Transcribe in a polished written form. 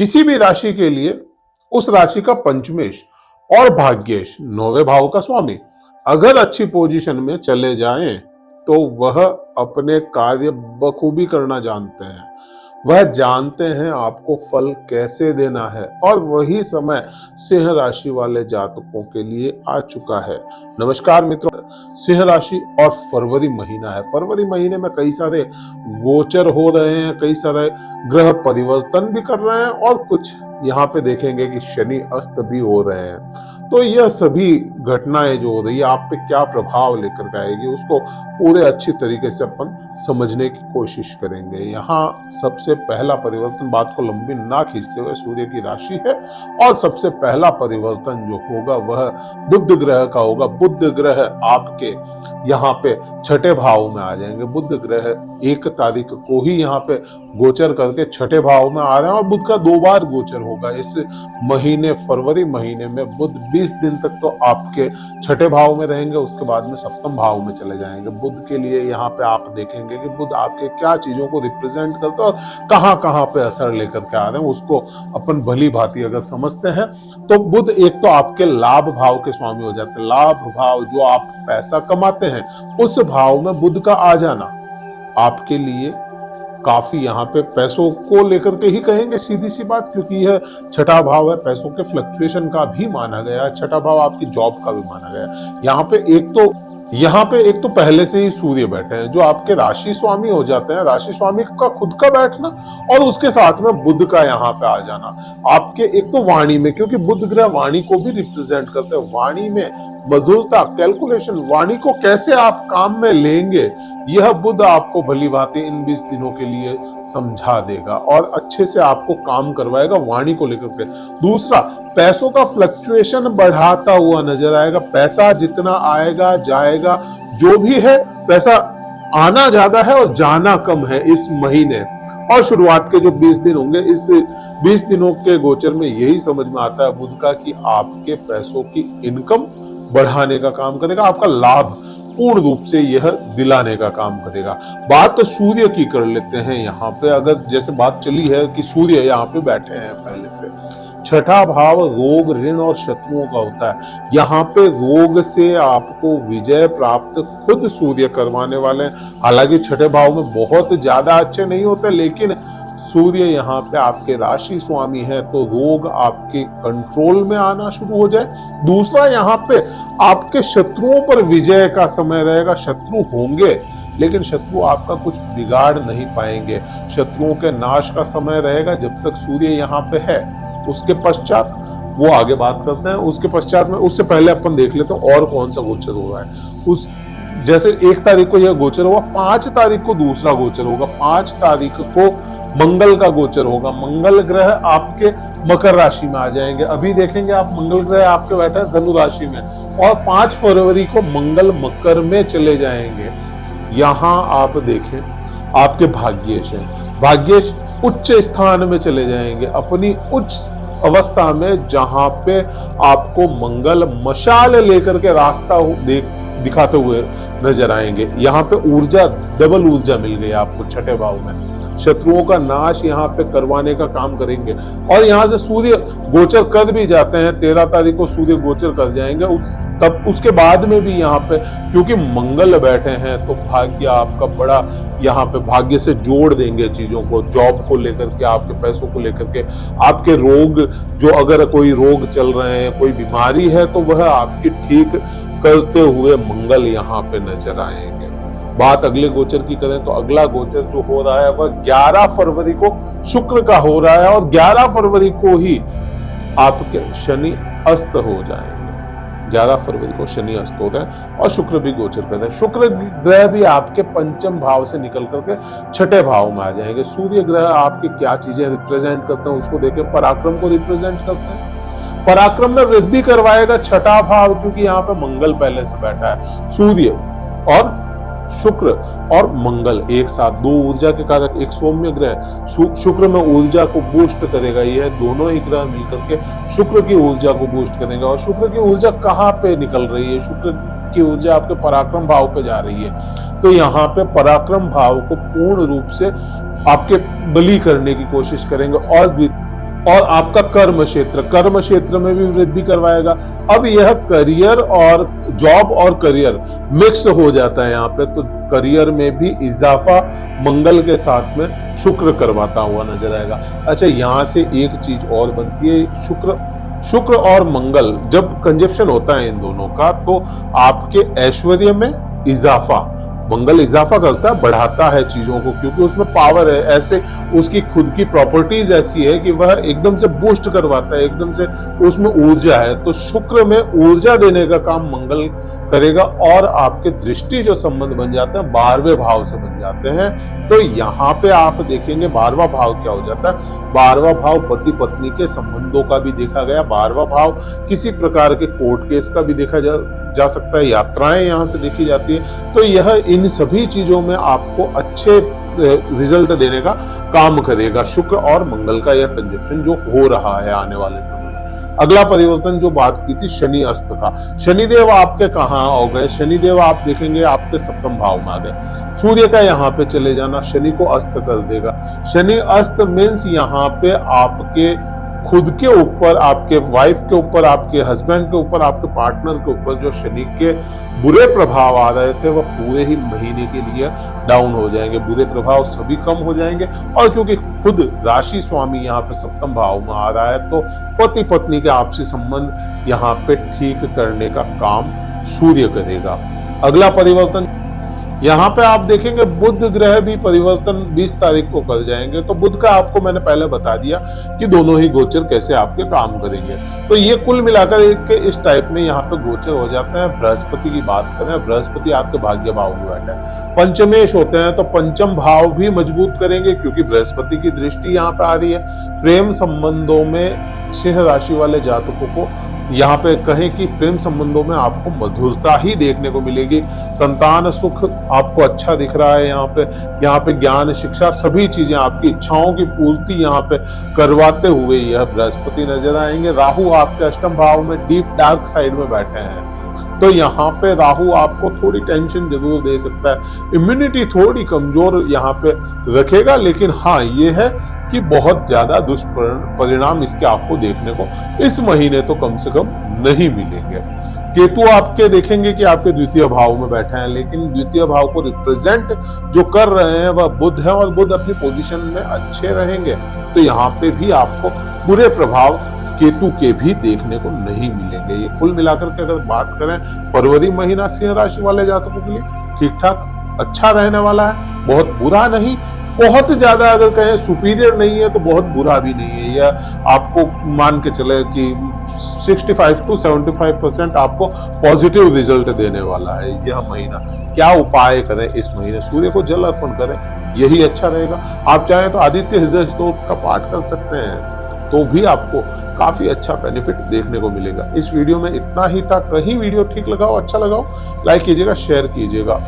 किसी भी राशि के लिए उस राशि का पंचमेश और भाग्येश 9वें भाव का स्वामी अगर अच्छी पोजीशन में चले जाएं तो वह अपने कार्य बखूबी करना जानते हैं। वह जानते हैं आपको फल कैसे देना है और वही समय सिंह राशि वाले जातकों के लिए आ चुका है। नमस्कार मित्रों, सिंह राशि और फरवरी महीना है। फरवरी महीने में कई सारे गोचर हो रहे हैं, कई सारे ग्रह परिवर्तन भी कर रहे हैं और कुछ यहाँ पे देखेंगे कि शनि अस्त भी हो रहे हैं। तो यह सभी घटनाएं जो हो रही है आप पे क्या प्रभाव लेकर के आएगी उसको पूरे अच्छी तरीके से अपन समझने की कोशिश करेंगे। यहाँ सबसे पहला परिवर्तन, बात को लंबी ना खींचते हुए, सूर्य की राशि है और सबसे पहला परिवर्तन जो होगा वह बुध ग्रह का होगा। बुध ग्रह आपके यहाँ पे छठे भाव में आ जाएंगे। बुध ग्रह 1 तारीख को ही यहाँ पे गोचर करके छठे भाव में आ रहे हैं और बुध का 2 बार गोचर होगा इस महीने, फरवरी महीने में। बुध 20 दिन तक तो आपके छठे भाव में रहेंगे, उसके बाद में सप्तम भाव में चले जाएंगे। बुध के लिए यहाँ पे आप देखेंगे कि बुध आपके क्या चीजों को रिप्रेजेंट करते हैं और कहाँ कहाँ पे असर लेकर के आ रहे हैं उसको अपन भली भांति अगर समझते हैं तो बुध एक तो आपके लाभ भाव के स्वामी हो जाते हैं। लाभ भाव जो आप पैसा कमाते हैं उस भाव में बुध का आ जाना आपके लिए काफी यहाँ पे पैसों को लेकर के ही कहेंगे, सीधी सी बात, क्योंकि यह छठा भाव है, पैसों के फ्लक्चुएशन का भी माना गया है, छठा भाव आपकी जॉब का भी माना गया है। यहाँ पे एक तो पहले से ही सूर्य बैठे हैं जो आपके राशि स्वामी हो जाते हैं। राशि स्वामी का खुद का बैठना और उसके साथ में बुध का यहाँ पे आ जाना आपके एक तो वाणी में, क्योंकि बुध ग्रह वाणी को भी रिप्रेजेंट करते हैं। वाणी में मधुरता, कैलकुलेशन, वाणी को कैसे आप काम में लेंगे यह बुध आपको भली भांति इन 20 दिनों के लिए समझा देगा और अच्छे से आपको काम करवाएगा वाणी को लेकर के। दूसरा, पैसों का फ्लक्चुएशन बढ़ाता हुआ नजर आएगा। पैसा जितना आएगा जाएगा, जो भी है पैसा आना ज्यादा है और जाना कम है इस महीने। और शुरुआत के जो 20 दिन होंगे, इस 20 दिनों के गोचर में यही समझ में आता है बुध का कि आपके पैसों की इनकम बढ़ाने का काम करेगा, आपका लाभ पूर्ण रूप से यह दिलाने का काम करेगा। बात तो सूर्य की कर लेते हैं। यहाँ पे अगर जैसे बात चली है कि सूर्य यहाँ पे बैठे हैं पहले से, छठा भाव रोग, ऋण और शत्रुओं का होता है। यहाँ पे रोग से आपको विजय प्राप्त खुद सूर्य करवाने वाले हैं। हालांकि छठे भाव में बहुत ज्यादा अच्छे नहीं होते, लेकिन सूर्य यहाँ पे आपके राशि स्वामी है तो रोग आपके कंट्रोल में आना शुरू हो जाए। दूसरा, यहाँ पे आपके शत्रुओं पर विजय का समय रहेगा। शत्रु होंगे लेकिन शत्रु आपका कुछ बिगाड़ नहीं पाएंगे। शत्रुओं के नाश का समय रहेगा जब तक सूर्य यहाँ पे है। उसके पश्चात वो आगे बात करते हैं, उसके पश्चात में, उससे पहले अपन देख लेते हैं और कौन सा गोचर हो रहा है। उस जैसे 1 तारीख को यह गोचर होगा, 5 तारीख को दूसरा गोचर होगा, 5 तारीख को मंगल का गोचर होगा। मंगल ग्रह आपके मकर राशि में आ जाएंगे। अभी देखेंगे आप मंगल ग्रह आपके बैठा है धनु राशि में और 5 फरवरी को मंगल मकर में चले जाएंगे। यहाँ आप देखें आपके भाग्येश है, भाग्येश उच्च स्थान में चले जाएंगे, अपनी उच्च अवस्था में, जहां पे आपको मंगल मशाल लेकर के रास्ता दिखाते हुए नजर आएंगे। यहाँ पे ऊर्जा, डबल ऊर्जा मिल गई आपको छठे भाव में। शत्रुओं का नाश यहाँ पे करवाने का काम करेंगे और यहाँ से सूर्य गोचर कर भी जाते हैं। 13 तारीख को सूर्य गोचर कर जाएंगे। तब उसके बाद में भी यहाँ पे क्योंकि मंगल बैठे हैं तो भाग्य आपका बड़ा यहाँ पे भाग्य से जोड़ देंगे चीजों को, जॉब को लेकर के, आपके पैसों को लेकर के, आपके रोग, जो अगर कोई रोग चल रहे हैं, कोई बीमारी है तो वह आपकी ठीक करते हुए मंगल यहाँ पे नजर आएंगे। बात अगले गोचर की करें तो अगला गोचर जो हो रहा है वह 11 फरवरी को शुक्र का हो रहा है और 11 फरवरी को ही आपके शनि अस्त हो जाएंगे। 11 फरवरी को शनि अस्त होते हैं और शुक्र भी गोचर करते हैं। शुक्र ग्रह भी आपके पंचम भाव से निकल करके छठे भाव में आ जाएंगे। सूर्य ग्रह आपकी क्या चीजें रिप्रेजेंट करते हैं उसको देखें। पराक्रम को रिप्रेजेंट करते हैं, पराक्रम में वृद्धि करवाएगा छठा भाव, क्योंकि यहाँ पे मंगल पहले से बैठा है। सूर्य और शुक्र और मंगल एक साथ, 2 ऊर्जा के कारक, एक सौम्य ग्रह, शुक्र में ऊर्जा को बूस्ट करेगा। यह दोनों ही ग्रह मिलकर के शुक्र की ऊर्जा को बूस्ट करेगा। और शुक्र की ऊर्जा कहाँ पे निकल रही है? शुक्र की ऊर्जा आपके पराक्रम भाव पे जा रही है। तो यहाँ पे पराक्रम भाव को पूर्ण रूप से आपके बली करने की कोशिश करेंगे और और आपका कर्म क्षेत्र में भी वृद्धि करवाएगा। अब यह करियर और जॉब और करियर मिक्स हो जाता है यहाँ पे, तो करियर में भी इजाफा मंगल के साथ में शुक्र करवाता हुआ नजर आएगा। अच्छा, यहाँ से एक चीज और बनती है, शुक्र और मंगल जब कंजप्शन होता है इन दोनों का, तो आपके ऐश्वर्य में इजाफा, मंगल इजाफा करता है, बढ़ाता है चीजों को, क्योंकि उसमें पावर है, ऐसे उसकी खुद की प्रॉपर्टीज ऐसी है कि वह एकदम से बूस्ट करवाता है, एकदम से उसमें ऊर्जा है। तो शुक्र में ऊर्जा देने का काम मंगल करेगा, और आपके दृष्टि जो संबंध बन जाते हैं 12वें भाव से बन जाते हैं। तो यहाँ पे आप देखेंगे 12वां भाव क्या हो जाता है, 12वां भाव पति पत्नी के संबंधों का भी देखा गया, 12वां भाव किसी प्रकार के कोर्ट केस का भी देखा जा सकता है, यात्राएं यहाँ से देखी जाती है। तो यह इन सभी चीजों में आपको अच्छे रिजल्ट देने का काम करेगा, शुक्र और मंगल का यह कंजक्शन जो हो रहा है आने वाले समय में। अगला परिवर्तन जो बात की थी शनि अस्त का, शनिदेव आपके कहाँ हो गए, शनिदेव आप देखेंगे आपके सप्तम भाव में आ गए। सूर्य का यहाँ पे चले जाना शनि को अस्त कर देगा। शनि अस्त मीन्स यहाँ पे आपके खुद के ऊपर, आपके वाइफ के ऊपर, आपके हस्बैंड के ऊपर, आपके पार्टनर के ऊपर जो शनि के बुरे प्रभाव आ रहे थे वह पूरे ही महीने के लिए डाउन हो जाएंगे, बुरे प्रभाव सभी कम हो जाएंगे। और क्योंकि खुद राशि स्वामी यहाँ पे सप्तम भाव में आ रहा है, तो पति पत्नी के आपसी संबंध यहाँ पे ठीक करने का काम सूर्य करेगा। अगला परिवर्तन यहाँ पे आप देखेंगे बुध ग्रह भी परिवर्तन 20 तारीख को कर जाएंगे। तो बुध का आपको मैंने पहले बता दिया कि दोनों ही गोचर कैसे आपके काम करेंगे। तो ये कुल मिलाकर के इस टाइप में यहाँ पे गोचर हो जाते हैं। बृहस्पति की बात करें, बृहस्पति आपके भाग्य भाव में बैठा है, पंचमेश होते हैं, तो पंचम भाव भी मजबूत करेंगे क्योंकि बृहस्पति की दृष्टि यहाँ पे आ रही है। प्रेम संबंधों में सिंह राशि वाले जातकों को यहाँ पे कहें कि प्रेम संबंधों में आपको मधुरता ही देखने को मिलेगी। संतान सुख आपको अच्छा दिख रहा है। यहाँ पे ज्ञान शिक्षा सभी चीजें आपकी इच्छाओं की पूर्ति यहाँ पे करवाते हुए यह बृहस्पति नजर आएंगे। राहु आपके अष्टम भाव में डीप डार्क साइड में बैठे हैं, तो यहाँ पे राहु आपको थोड़ी टेंशन जरूर दे सकता है, इम्यूनिटी थोड़ी कमजोर यहाँ पे रखेगा। लेकिन हाँ, ये है कि बहुत ज्यादा दुष्परिणाम इसके आपको देखने को इस महीने तो कम से कम नहीं मिलेंगे। केतु आपके देखेंगे कि आपके द्वितीय भाव में बैठे हैं, लेकिन द्वितीय भाव को रिप्रेजेंट जो कर रहे हैं वह बुध है, और बुध अपनी पोजीशन में अच्छे रहेंगे। तो यहाँ पे भी आपको बुरे प्रभाव केतु के भी देखने को नहीं मिलेंगे। ये कुल मिलाकर के अगर बात करें, फरवरी महीना सिंह राशि वाले जातकों के लिए ठीक ठाक अच्छा रहने वाला है, बहुत बुरा नहीं, बहुत ज्यादा अगर कहें सुपीरियर नहीं है तो बहुत बुरा भी नहीं है। यह आपको मान के चले कि 65 to 75% आपको पॉजिटिव रिजल्ट देने वाला है यह महीना। क्या उपाय करें इस महीने? सूर्य को जल अर्पण करें, यही अच्छा रहेगा। आप चाहें तो आदित्य हृदय स्तोत्र का पाठ कर सकते हैं, तो भी आपको काफी अच्छा बेनिफिट देखने को मिलेगा। इस वीडियो में इतना ही था। कहीं वीडियो ठीक लगाओ, अच्छा लगाओ, लाइक कीजिएगा, शेयर कीजिएगा।